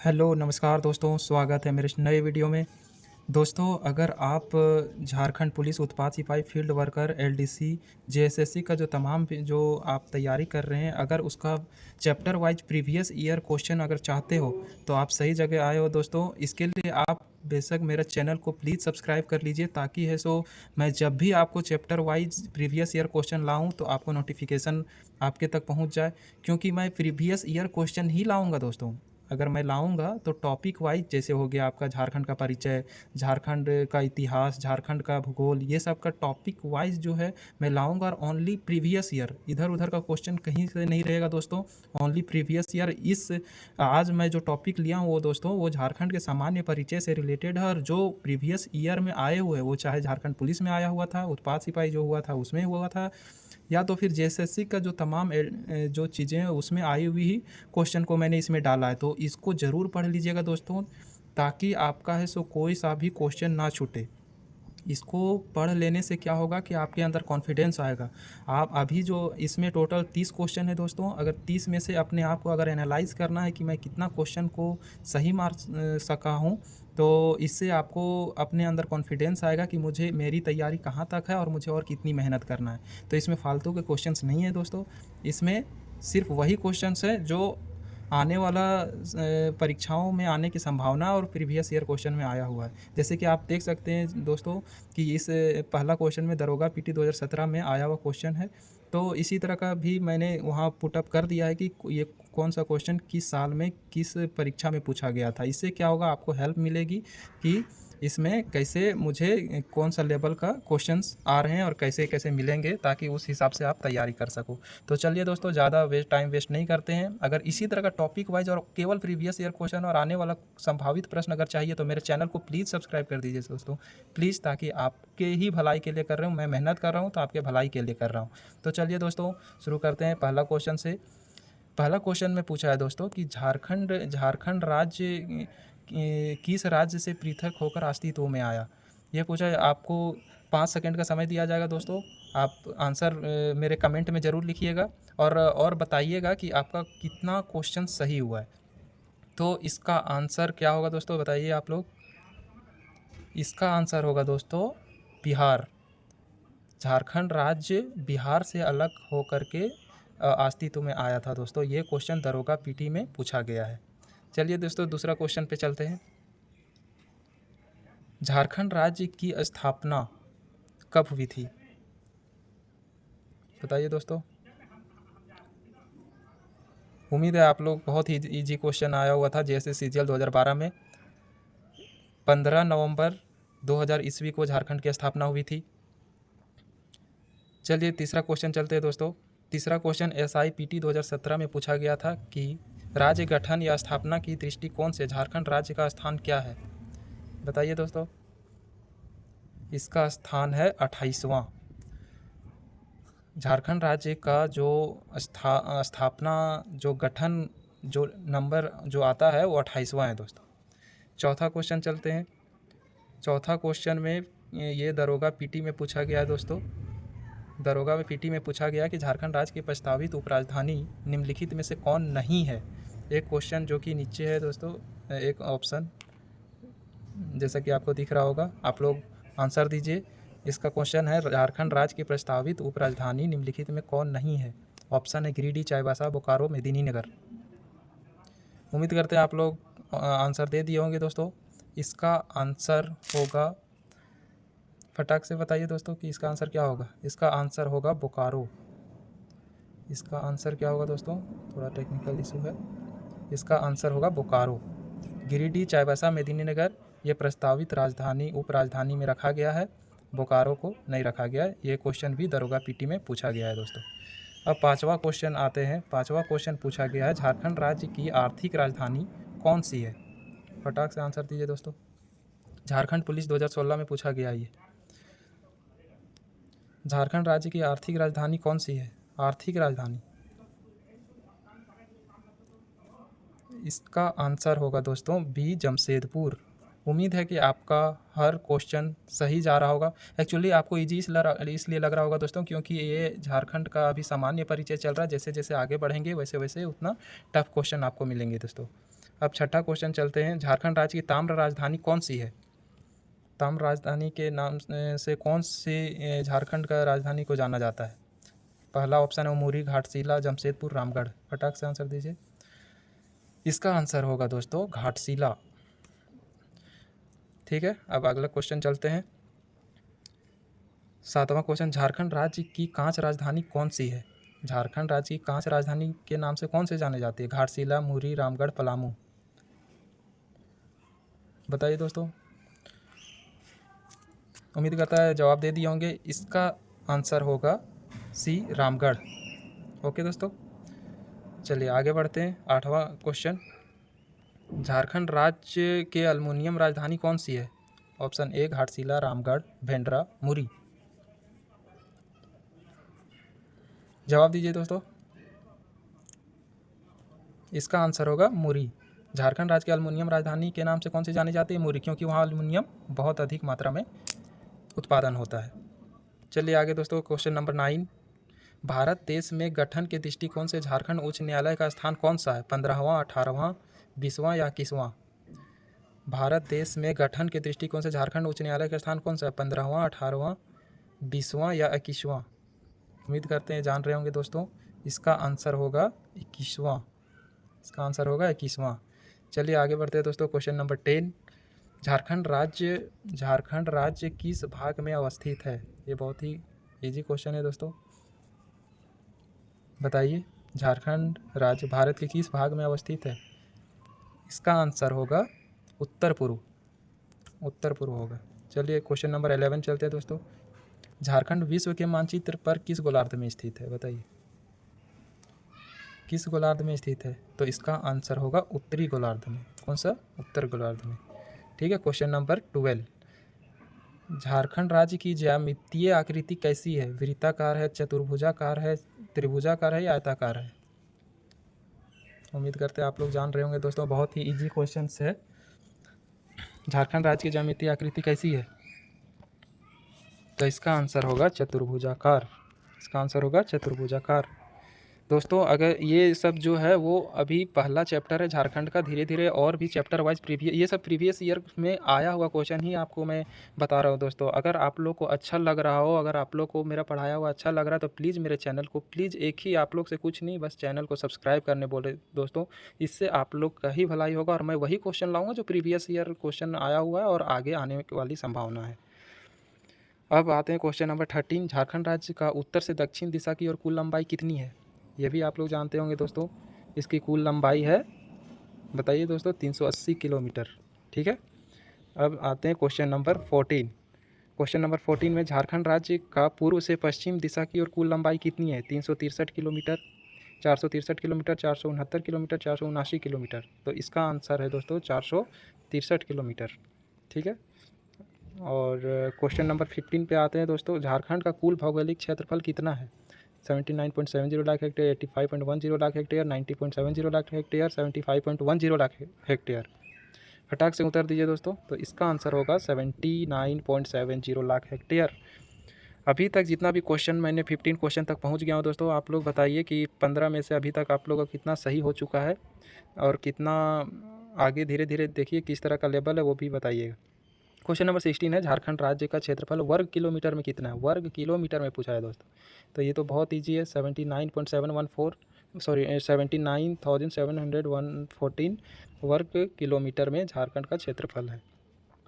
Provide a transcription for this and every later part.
Hello नमस्कार दोस्तों, स्वागत है मेरे इस नए वीडियो में। दोस्तों, अगर आप झारखंड पुलिस उत्पाद सिपाही फील्ड वर्कर एलडीसी जेएसएससी का जो आप तैयारी कर रहे हैं, अगर उसका chapter wise previous year question अगर चाहते हो तो आप सही जगह आए हो दोस्तों। इसके लिए आप बेशक मेरा चैनल को प्लीज़ सब्सक्राइब कर लीजिए, ताकि है सो मैं जब भी आपको chapter wise previous year question लाऊं तो आपको नोटिफिकेशन आपके तक पहुंच जाए, क्योंकि मैं प्रीवियस ईयर क्वेश्चन ही लाऊंगा दोस्तों। अगर मैं लाऊंगा तो टॉपिक वाइज, जैसे हो गया आपका झारखंड का परिचय, झारखंड का इतिहास, झारखंड का भूगोल, ये सब का टॉपिक वाइज जो है मैं लाऊंगा। और ओनली प्रीवियस ईयर, इधर उधर का क्वेश्चन कहीं से नहीं रहेगा दोस्तों। Only previous year. आज मैं जो टॉपिक लिया हूँ वो दोस्तों वो झारखंड के सामान्य परिचय से रिलेटेड है, और जो प्रीवियस ईयर में आए हुए वो चाहे झारखंड पुलिस में आया हुआ था, उत्पाद सिपाही जो हुआ था उसमें हुआ था, या तो फिर जेएसएससी का जो तमाम जो चीज़ें हैं उसमें आई हुई ही क्वेश्चन को मैंने इसमें डाला है। तो इसको ज़रूर पढ़ लीजिएगा दोस्तों, ताकि आपका है सो कोई सा भी क्वेश्चन ना छूटे। इसको पढ़ लेने से क्या होगा कि आपके अंदर कॉन्फिडेंस आएगा। आप अभी जो इसमें टोटल 30 क्वेश्चन है दोस्तों, अगर 30 में से अपने आप को अगर एनालाइज करना है कि मैं कितना क्वेश्चन को सही मार सका हूँ, तो इससे आपको अपने अंदर कॉन्फिडेंस आएगा कि मुझे मेरी तैयारी कहाँ तक है और मुझे और कितनी मेहनत करना है। तो इसमें फालतू के क्वेश्चंस नहीं है दोस्तों, इसमें सिर्फ वही क्वेश्चंस है जो आने वाला परीक्षाओं में आने की संभावना और प्रीवियस ईयर क्वेश्चन में आया हुआ है। जैसे कि आप देख सकते हैं दोस्तों कि इस पहला क्वेश्चन में दरोगा पीटी 2017 में आया हुआ क्वेश्चन है। तो इसी तरह का भी मैंने वहाँ पुट अप कर दिया है कि ये कौन सा क्वेश्चन किस साल में किस परीक्षा में पूछा गया था। इससे क्या होगा, आपको हेल्प मिलेगी कि इसमें कैसे मुझे कौन सा लेवल का क्वेश्चंस आ रहे हैं और कैसे कैसे मिलेंगे, ताकि उस हिसाब से आप तैयारी कर सको। तो चलिए दोस्तों, ज़्यादा टाइम वेस्ट नहीं करते हैं। अगर इसी तरह का टॉपिक वाइज और केवल प्रीवियस ईयर क्वेश्चन और आने वाला संभावित प्रश्न अगर चाहिए तो मेरे चैनल को प्लीज़ सब्सक्राइब कर दीजिए दोस्तों, प्लीज़, ताकि आपके ही भलाई के लिए कर रहा हूँ। मैं मेहनत कर रहा हूँ तो आपके भलाई के लिए कर रहा हूँ। तो चलिए दोस्तों, शुरू करते हैं पहला क्वेश्चन से। पहला क्वेश्चन में पूछा है दोस्तों कि झारखंड राज्य किस राज्य से पृथक होकर अस्तित्व में आया। ये पूछा है। आपको 5 सेकंड का समय दिया जाएगा दोस्तों। आप आंसर मेरे कमेंट में ज़रूर लिखिएगा और बताइएगा कि आपका कितना क्वेश्चन सही हुआ है। तो इसका आंसर क्या होगा दोस्तों, बताइए आप लोग। इसका आंसर होगा दोस्तों बिहार। झारखंड राज्य बिहार से अलग होकर के अस्तित्व में आया था दोस्तों। ये क्वेश्चन दरोगा पीटी में पूछा गया है। चलिए दोस्तों, दूसरा क्वेश्चन पे चलते हैं। झारखंड राज्य की स्थापना कब हुई थी, बताइए दोस्तों। उम्मीद है आप लोग बहुत ही इजी क्वेश्चन आया हुआ था जैसे सीजीएल 2012 में 15 नवंबर 2000 ईस्वी को झारखंड की स्थापना हुई थी। चलिए तीसरा क्वेश्चन चलते हैं दोस्तों। तीसरा क्वेश्चन SIPT 2017 में पूछा गया था कि राज्य गठन या स्थापना की दृष्टिकोण से झारखंड राज्य का स्थान क्या है, बताइए दोस्तों। इसका स्थान है 28वां। झारखंड राज्य का जो स्थापना जो गठन जो नंबर जो आता है वो 28वां है दोस्तों। चौथा क्वेश्चन चलते हैं। चौथा क्वेश्चन में ये दरोगा पीटी में पूछा गया है दोस्तों। दरोगा में पीटी में पूछा गया कि झारखंड राज्य की प्रस्तावित उपराजधानी निम्नलिखित में से कौन नहीं है। एक क्वेश्चन जो कि नीचे है दोस्तों, एक ऑप्शन जैसा कि आपको दिख रहा होगा, आप लोग आंसर दीजिए। इसका क्वेश्चन है झारखंड राज्य की प्रस्तावित उपराजधानी निम्नलिखित में कौन नहीं है। ऑप्शन है गिरिडीह, चाईबासा, बोकारो, मेदिनीनगर। उम्मीद करते हैं आप लोग आंसर दे दिए होंगे दोस्तों। इसका आंसर होगा, फटाक से बताइए दोस्तों कि इसका आंसर क्या होगा। इसका आंसर होगा बोकारो। इसका आंसर क्या होगा दोस्तों, थोड़ा टेक्निकल इशू है। इसका आंसर होगा बोकारो। गिरिडीह, चाईबासा, मेदिनीनगर ये प्रस्तावित राजधानी उपराजधानी में रखा गया है, बोकारो को नहीं रखा गया है। ये क्वेश्चन भी दरोगा पीटी में पूछा गया है दोस्तों। अब पांचवा क्वेश्चन आते हैं। पांचवा क्वेश्चन पूछा गया है झारखंड राज्य की आर्थिक राजधानी कौन सी है। फटाक से आंसर दीजिए दोस्तों। झारखंड पुलिस 2016 में पूछा गया ये। झारखंड राज्य की आर्थिक राजधानी कौन सी है। आर्थिक राजधानी, इसका आंसर होगा दोस्तों बी, जमशेदपुर। उम्मीद है कि आपका हर क्वेश्चन सही जा रहा होगा। एक्चुअली आपको ईजी इसलिए लग रहा होगा दोस्तों क्योंकि ये झारखंड का अभी सामान्य परिचय चल रहा है। जैसे जैसे आगे बढ़ेंगे वैसे वैसे उतना टफ क्वेश्चन आपको मिलेंगे दोस्तों। अब छठा क्वेश्चन चलते हैं, झारखंड राज्य की ताम्र राजधानी कौन सी है? ताम्र राजधानी के नाम से कौन सी झारखंड का राजधानी को जाना जाता है? पहला ऑप्शन है मुरी, घाटशिला, जमशेदपुर, रामगढ़। फटाक से आंसर दीजिए। इसका आंसर होगा दोस्तों घाटशिला। ठीक है, अब अगला क्वेश्चन चलते हैं। सातवां क्वेश्चन, झारखंड राज्य की कांच राजधानी कौन सी है? झारखंड राज्य की कांच राजधानी के नाम से कौन से जाने जाती है? घाटशिला, मुरी, रामगढ़, पलामू। बताइए दोस्तों। उम्मीद करता है जवाब दे दिए होंगे। इसका आंसर होगा सी, रामगढ़। ओके दोस्तों, चलिए आगे बढ़ते हैं। आठवां क्वेश्चन, झारखंड राज्य के एल्युमिनियम राजधानी कौन सी है? ऑप्शन ए घाटशिला, रामगढ़, भेंडरा, मुरी। जवाब दीजिए दोस्तों। इसका आंसर होगा मुरी। झारखंड राज्य के एल्युमिनियम राजधानी के नाम से कौन सी जानी जाती है? मुरी, क्योंकि वहाँ एल्युमिनियम बहुत अधिक मात्रा में उत्पादन होता है। चलिए आगे दोस्तों, क्वेश्चन नंबर 9, भारत देश में गठन के दृष्टिकोण से झारखंड उच्च न्यायालय का स्थान कौन सा है? 15वां, 18वां, 20वां या 21वां? भारत देश में गठन के दृष्टिकोण से झारखंड उच्च न्यायालय का स्थान कौन सा है? 15वां, 18वां, 20वां या 21वां? उम्मीद करते हैं जान रहे होंगे दोस्तों। इसका आंसर होगा 21वां। इसका आंसर होगा 21वां। चलिए आगे बढ़ते हैं दोस्तों। क्वेश्चन नंबर 10, झारखंड राज्य किस भाग में अवस्थित है? ये बहुत ही इजी क्वेश्चन है दोस्तों। बताइए, झारखंड राज्य भारत के किस भाग में अवस्थित है? इसका आंसर होगा उत्तर पूर्व। उत्तर पूर्व होगा। चलिए क्वेश्चन नंबर 11 चलते हैं दोस्तों। झारखंड विश्व के मानचित्र पर किस गोलार्ध में स्थित है? बताइए, किस गोलार्ध में स्थित है? तो इसका आंसर होगा उत्तरी गोलार्ध में। कौन सा? उत्तर गोलार्ध में। ठीक है, क्वेश्चन नंबर 12, झारखंड राज्य की ज्यामितीय आकृति कैसी है? वृत्ताकार है, चतुर्भुजाकार है, त्रिभुजाकार है या आयताकार है? उम्मीद करते हैं आप लोग जान रहे होंगे दोस्तों। बहुत ही इजी क्वेश्चन है। झारखंड राज्य की ज्यामितीय आकृति कैसी है? तो इसका आंसर होगा चतुर्भुजाकार। इसका आंसर होगा चतुर्भुजाकार। दोस्तों अगर ये सब जो है वो अभी पहला चैप्टर है झारखंड का, धीरे धीरे और भी चैप्टर वाइज ये सब प्रीवियस ईयर में आया हुआ क्वेश्चन ही आपको मैं बता रहा हूँ दोस्तों। अगर आप लोग को अच्छा लग रहा हो, अगर आप लोग को मेरा पढ़ाया हुआ अच्छा लग रहा है तो प्लीज़ मेरे चैनल को, प्लीज़ एक ही आप लोग से कुछ नहीं, बस चैनल को सब्सक्राइब करने बोले दोस्तों। इससे आप लोग का ही भलाई होगा और मैं वही क्वेश्चन लाऊँगा जो प्रीवियस ईयर क्वेश्चन आया हुआ है और आगे आने वाली संभावना है। अब आते हैं क्वेश्चन नंबर 13, झारखंड राज्य का उत्तर से दक्षिण दिशा की ओर कुल लंबाई कितनी है? ये भी आप लोग जानते होंगे दोस्तों। इसकी कुल लंबाई है, बताइए दोस्तों, 380 किलोमीटर। ठीक है, अब आते हैं क्वेश्चन नंबर 14। क्वेश्चन नंबर 14 में झारखंड राज्य का पूर्व से पश्चिम दिशा की ओर कुल लंबाई कितनी है? 363 किलोमीटर, 463 किलोमीटर, 469 किलोमीटर, 479 किलोमीटर। तो इसका आंसर है दोस्तों 463 किलोमीटर। ठीक है, और क्वेश्चन नंबर 15 पे आते हैं दोस्तों। झारखंड का कुल भौगोलिक क्षेत्रफल कितना है? 79.70 lakh hectare, 85.10 lakh hectare, 90.70 lakh hectare, 75.10 lakh hectare. फटाक से उत्तर दीजिए दोस्तों। तो इसका आंसर होगा 79.70 लाख हेक्टेयर। अभी तक जितना भी क्वेश्चन मैंने 15 क्वेश्चन तक पहुंच गया हूं दोस्तों। आप लोग बताइए कि 15 में से अभी तक आप लोगों का कितना सही हो चुका है और कितना आगे धीरे धीरे देखिए किस तरह का लेवल है वो भी बताइएगा। क्वेश्चन नंबर 16 है, झारखंड राज्य का क्षेत्रफल वर्ग किलोमीटर में कितना है? वर्ग किलोमीटर में पूछा है दोस्तों। तो ये तो बहुत ईजी है, 79,714 वर्ग किलोमीटर में झारखंड का क्षेत्रफल है।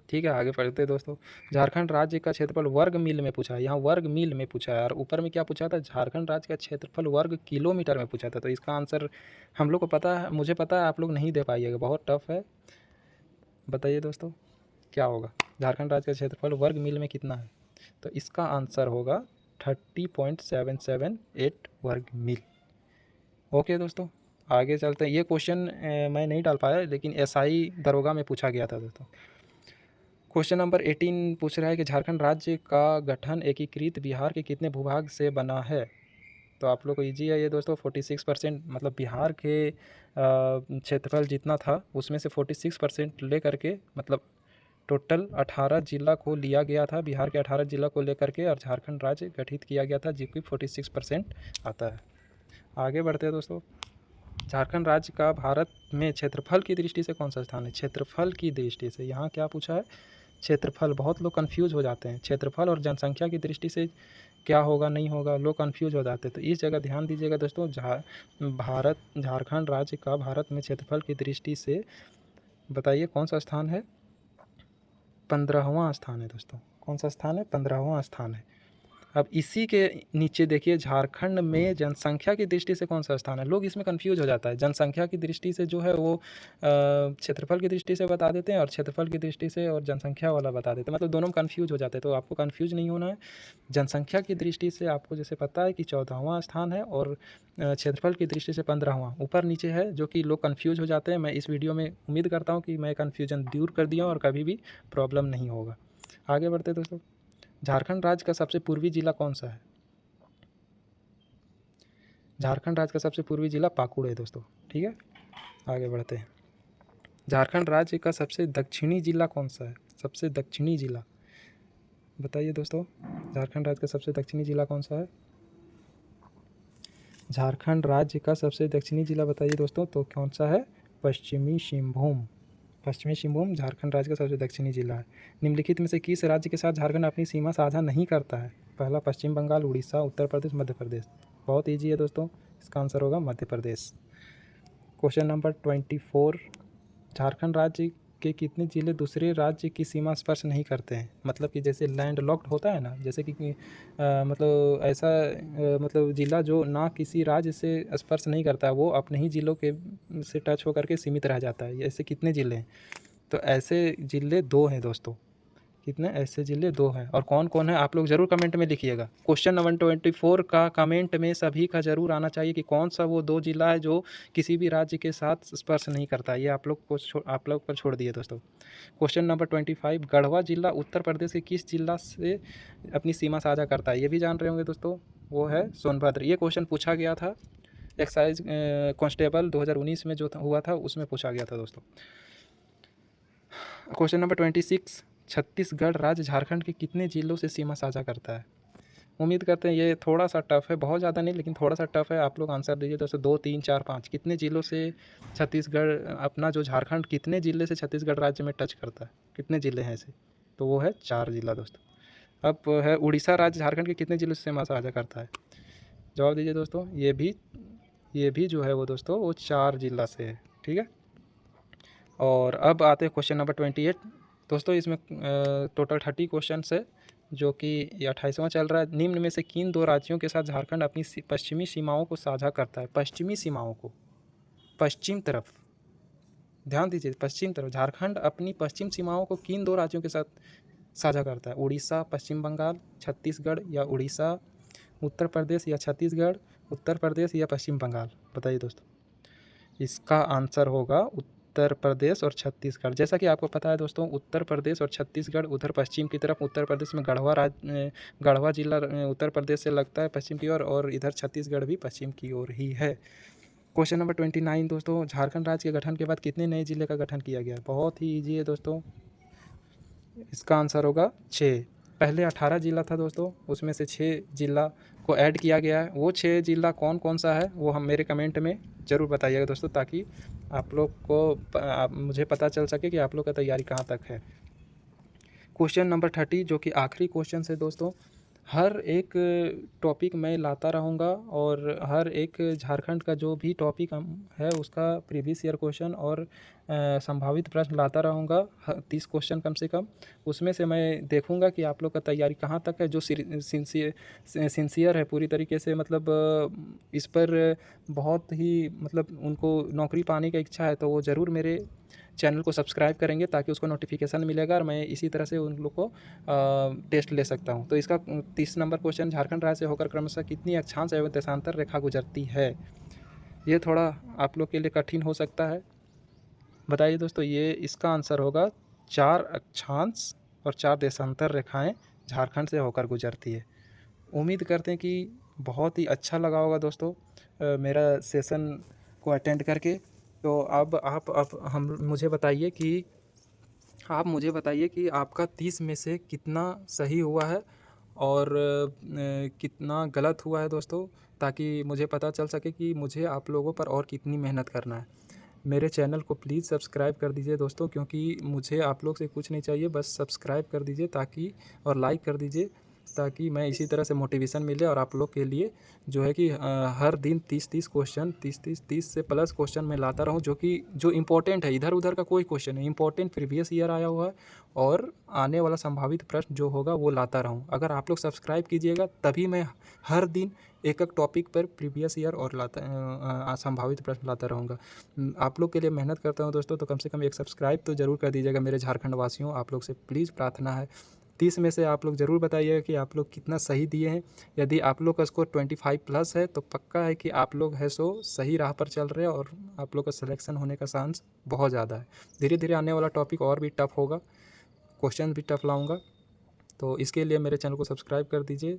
ठीक है, आगे पढ़ते हैं दोस्तों। झारखंड राज्य का क्षेत्रफल वर्ग मील में पूछा है, यहाँ वर्ग मील में पूछा है और ऊपर में क्या पूछा था? झारखंड राज्य का क्षेत्रफल वर्ग किलोमीटर में पूछा था। तो इसका आंसर हम लोग को पता है, मुझे पता है, आप लोग नहीं दे पाइएगा, बहुत टफ है। बताइए दोस्तों क्या होगा? झारखंड राज्य का क्षेत्रफल वर्ग मील में कितना है? तो इसका आंसर होगा 30.778 वर्ग मील। ओके दोस्तों, आगे चलते हैं। ये क्वेश्चन मैं नहीं डाल पाया, लेकिन एसआई दरोगा में पूछा गया था दोस्तों। क्वेश्चन नंबर 18 पूछ रहा है कि झारखंड राज्य का गठन एकीकृत बिहार के कितने भूभाग से बना है? तो आप लोग को ईजी है ये दोस्तों। 46%, मतलब बिहार के क्षेत्रफल जितना था उसमें से 46% ले करके, मतलब टोटल 18 जिला को लिया गया था, बिहार के 18 जिला को लेकर के, और झारखंड राज्य गठित किया गया था, जो कि 46% आता है। आगे बढ़ते हैं दोस्तों। झारखंड राज्य का भारत में क्षेत्रफल की दृष्टि से कौन सा स्थान है? क्षेत्रफल की दृष्टि से यहाँ क्या पूछा है? क्षेत्रफल। बहुत लोग कंफ्यूज हो जाते हैं, क्षेत्रफल और जनसंख्या की दृष्टि से क्या होगा नहीं होगा, लोग कंफ्यूज हो जाते हैं। तो इस जगह ध्यान दीजिएगा दोस्तों, झारखंड राज्य का भारत में क्षेत्रफल की दृष्टि से बताइए कौन सा स्थान है? 15वां स्थान है दोस्तों। कौन सा स्थान है? 15वां स्थान है। अब इसी के नीचे देखिए, झारखंड में जनसंख्या की दृष्टि से कौन सा स्थान है? लोग इसमें कंफ्यूज हो जाता है। जनसंख्या की दृष्टि से जो है वो क्षेत्रफल की दृष्टि से बता देते हैं, और क्षेत्रफल की दृष्टि से और जनसंख्या वाला बता देते हैं, मतलब दोनों में कंफ्यूज हो जाते हैं। तो आपको कंफ्यूज नहीं होना है। जनसंख्या की दृष्टि से आपको जैसे पता है कि 14वां स्थान है, और क्षेत्रफल की दृष्टि से 15वां ऊपर नीचे है, जो कि लोग कंफ्यूज हो जाते हैं। मैं इस वीडियो में उम्मीद करता हूँ कि मैं कन्फ्यूजन दूर कर दिया और कभी भी प्रॉब्लम नहीं होगा। आगे बढ़ते दोस्तों, झारखंड राज्य का सबसे पूर्वी जिला कौन सा है? झारखंड राज्य का सबसे पूर्वी जिला पाकुड़ है दोस्तों। ठीक है, आगे बढ़ते हैं। झारखंड राज्य का सबसे दक्षिणी जिला कौन सा है? सबसे दक्षिणी जिला बताइए दोस्तों, झारखंड राज्य का सबसे दक्षिणी जिला कौन सा है? झारखंड राज्य का सबसे दक्षिणी जिला बताइए दोस्तों, तो कौन सा है? पश्चिमी सिंहभूम। पश्चिमी सिंहभूम झारखंड राज्य का सबसे दक्षिणी जिला है। निम्नलिखित में से किस राज्य के साथ झारखंड अपनी सीमा साझा नहीं करता है? पहला पश्चिम बंगाल, उड़ीसा, उत्तर प्रदेश, मध्य प्रदेश। बहुत ईजी है दोस्तों, इसका आंसर होगा मध्य प्रदेश। क्वेश्चन नंबर 24, झारखंड राज्य के कितने जिले दूसरे राज्य की सीमा स्पर्श नहीं करते हैं? मतलब कि जैसे लैंड लॉक्ड होता है ना, जैसे कि मतलब ऐसा मतलब जिला जो ना किसी राज्य से स्पर्श नहीं करता, वो अपने ही जिलों के से टच होकर के सीमित रह जाता है। ऐसे कितने ज़िले हैं? तो ऐसे ज़िले 2 हैं दोस्तों। कितने? ऐसे ज़िले 2 हैं। और कौन कौन है आप लोग ज़रूर कमेंट में लिखिएगा। क्वेश्चन नंबर 24 का कमेंट में सभी का ज़रूर आना चाहिए कि कौन सा वो 2 जिला है जो किसी भी राज्य के साथ स्पर्श नहीं करता। ये आप लोग पर छोड़ दिए दोस्तों। क्वेश्चन नंबर 25, गढ़वा जिला उत्तर प्रदेश के किस जिला से अपनी सीमा साझा करता है? ये भी जान रहे होंगे दोस्तों, वो है सोनभद्र। ये क्वेश्चन पूछा गया था एक्साइज कांस्टेबल 2019 में जो हुआ था, उसमें पूछा गया था दोस्तों। क्वेश्चन नंबर 26, छत्तीसगढ़ राज्य झारखंड के कितने जिलों से सीमा साझा करता है? उम्मीद करते हैं ये थोड़ा सा टफ है, बहुत ज़्यादा नहीं लेकिन थोड़ा सा टफ है। आप लोग आंसर दीजिए दोस्तों, 2, 3, 4, 5 कितने जिलों से छत्तीसगढ़ अपना जो झारखंड कितने ज़िले से छत्तीसगढ़ राज्य में टच करता है? कितने ज़िले हैं ऐसे? तो वो है 4 जिला दोस्तों। अब है उड़ीसा राज्य झारखंड के कितने जिलों से सीमा साझा करता है? जवाब दीजिए दोस्तों। ये भी जो है वो दोस्तों वो 4 जिला से है। ठीक है, और अब आते हैं क्वेश्चन नंबर 28 दोस्तों। इसमें टोटल 30 क्वेश्चन है, जो कि 28वां चल रहा है। निम्न में से किन 2 राज्यों के साथ झारखंड अपनी पश्चिमी सीमाओं को साझा करता है? पश्चिमी सीमाओं को, पश्चिम तरफ ध्यान दीजिए, पश्चिम तरफ झारखंड अपनी पश्चिम सीमाओं को किन 2 राज्यों के साथ साझा करता है? उड़ीसा, पश्चिम बंगाल, छत्तीसगढ़ या उड़ीसा, उत्तर प्रदेश या छत्तीसगढ़, उत्तर प्रदेश या पश्चिम बंगाल। बताइए दोस्तों, इसका आंसर होगा उत्तर प्रदेश और छत्तीसगढ़। जैसा कि आपको पता है दोस्तों, उत्तर प्रदेश और छत्तीसगढ़ उधर पश्चिम की तरफ, उत्तर प्रदेश में गढ़वा जिला उत्तर प्रदेश से लगता है पश्चिम की ओर, और इधर छत्तीसगढ़ भी पश्चिम की ओर ही है। क्वेश्चन नंबर 29 दोस्तों, झारखंड राज्य के गठन के बाद कितने नए जिले का गठन किया गया? बहुत ही ईजी है दोस्तों, इसका आंसर होगा 6। पहले 18 जिला था दोस्तों, उसमें से 6 जिला को ऐड किया गया है। वो 6 जिला कौन कौन सा है वो हम मेरे कमेंट में ज़रूर बताइएगा दोस्तों, ताकि आप लोग को मुझे पता चल सके कि आप लोग का तैयारी कहाँ तक है। क्वेश्चन नंबर 30 जो कि आखिरी क्वेश्चन है दोस्तों। हर एक टॉपिक मैं लाता रहूँगा, और हर एक झारखंड का जो भी टॉपिक है उसका प्रीवियस ईयर क्वेश्चन और संभावित प्रश्न लाता रहूँगा, 30 क्वेश्चन कम से कम। उसमें से मैं देखूँगा कि आप लोग का तैयारी कहाँ तक है। जो सिंसियर है पूरी तरीके से, मतलब इस पर बहुत ही मतलब उनको नौकरी पाने की इच्छा है, तो वो ज़रूर मेरे चैनल को सब्सक्राइब करेंगे, ताकि उसको नोटिफिकेशन मिलेगा और मैं इसी तरह से उन लोग को टेस्ट ले सकता हूं। तो इसका 30 नंबर क्वेश्चन, झारखंड राज्य से होकर क्रमशः कितनी अक्षांश एवं देशांतर रेखा गुजरती है? ये थोड़ा आप लोग के लिए कठिन हो सकता है। बताइए दोस्तों, ये इसका आंसर होगा 4 अक्षांश और 4 देशांतर रेखाएं झारखंड से होकर गुजरती है। उम्मीद करते हैं कि बहुत ही अच्छा लगा होगा दोस्तों मेरा सेशन को अटेंड करके। तो अब मुझे बताइए कि आपका 30 में से कितना सही हुआ है और कितना गलत हुआ है दोस्तों। ताकि मुझे पता चल सके कि मुझे आप लोगों पर और कितनी मेहनत करना है। मेरे चैनल को प्लीज़ सब्सक्राइब कर दीजिए दोस्तों, क्योंकि मुझे आप लोग से कुछ नहीं चाहिए, बस सब्सक्राइब कर दीजिए ताकि और लाइक कर दीजिए, ताकि मैं इसी तरह से मोटिवेशन मिले और आप लोग के लिए जो है कि हर दिन 30-30 क्वेश्चन 30 से प्लस क्वेश्चन मैं लाता रहूं, जो इम्पोर्टेंट है। इधर उधर का कोई क्वेश्चन नहीं, इम्पोर्टेंट प्रीवियस ईयर आया हुआ है और आने वाला संभावित प्रश्न जो होगा वो लाता रहूं। अगर आप लोग सब्सक्राइब कीजिएगा तभी मैं हर दिन एक एक टॉपिक पर प्रीवियस ईयर और संभावित प्रश्न लाता रहूँगा। आप लोग के लिए मेहनत करता हूँ दोस्तों, तो कम से कम एक सब्सक्राइब तो ज़रूर कर दीजिएगा मेरे झारखंड वासियों। आप लोग से प्लीज़ प्रार्थना है। 30 में से आप लोग ज़रूर बताइएगा कि आप लोग कितना सही दिए हैं। यदि आप लोग का स्कोर 25 प्लस है तो पक्का है कि आप लोग है सो सही राह पर चल रहे हैं और आप लोग का सिलेक्शन होने का चांस बहुत ज़्यादा है। धीरे धीरे आने वाला टॉपिक और भी टफ होगा, क्वेश्चन भी टफ लाऊंगा, तो इसके लिए मेरे चैनल को सब्सक्राइब कर दीजिए।